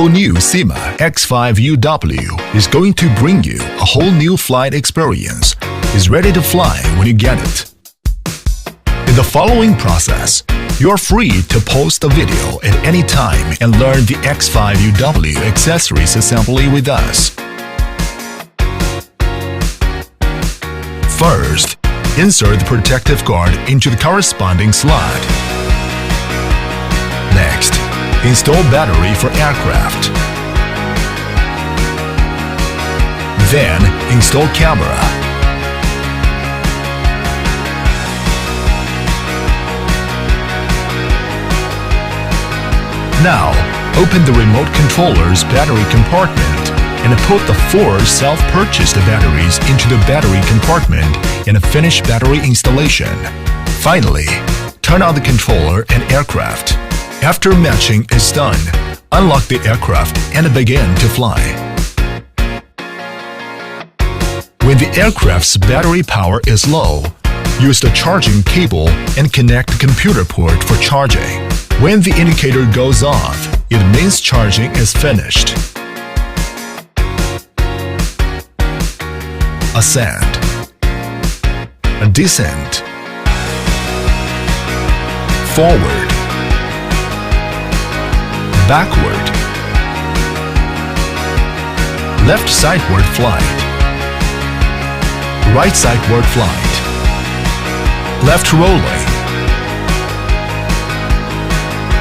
all-new SYMA X5UW is going to bring you a whole new flight experience. It's ready to fly when you get it. In the following process, you're free to post a video at any time and learn the X5UW accessories assembly with us. First, insert the protective guard into the corresponding slot. Next, install battery for aircraft. Then, install camera. Now, open the remote controller's battery compartment and put the 4 self-purchased batteries into the battery compartment and finish battery installation. Finally, turn on the controller and aircraft. After matching is done, unlock the aircraft and begin to fly. When the aircraft's battery power is low, use the charging cable and connect the computer port for charging. When the indicator goes off, it means charging is finished. Ascent, descent, forward, backward, left sideward flight, right sideward flight, left rolling,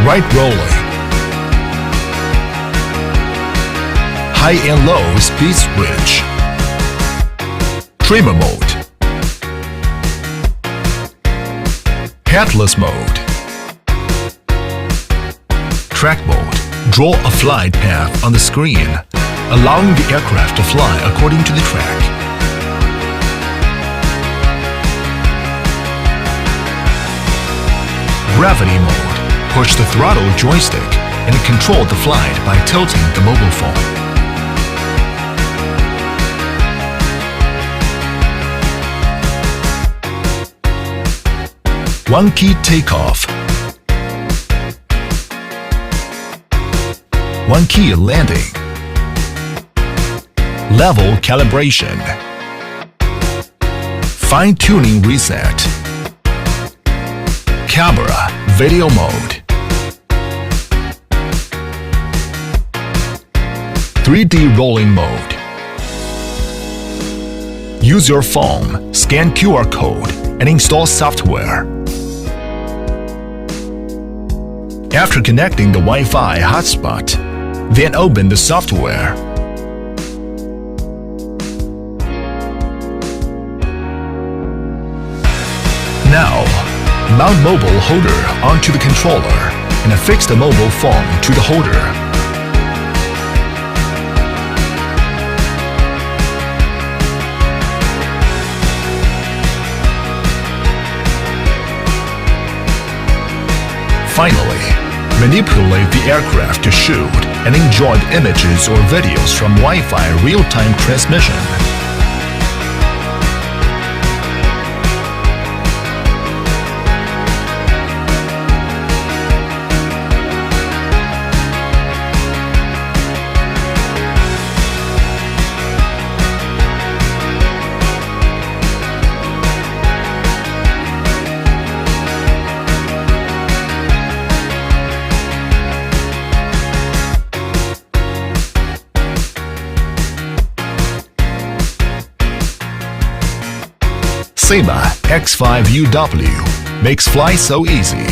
right rolling, high and low speed switch, trimmer mode, headless mode, track mode. Draw a flight path on the screen, allowing the aircraft to fly according to the track. Gravity mode. Push the throttle joystick and control the flight by tilting the mobile phone. One key takeoff. One key landing. Level calibration. Fine-tuning reset. Camera video mode. 3D rolling mode. Use your phone, scan QR code, and install software. After connecting the Wi-Fi hotspot, then open the software. Now, mount mobile holder onto the controller and affix the mobile phone to the holder. Finally, manipulate the aircraft to shoot and enjoy the images or videos from Wi-Fi real-time transmission. SYMA X5UW makes flight so easy.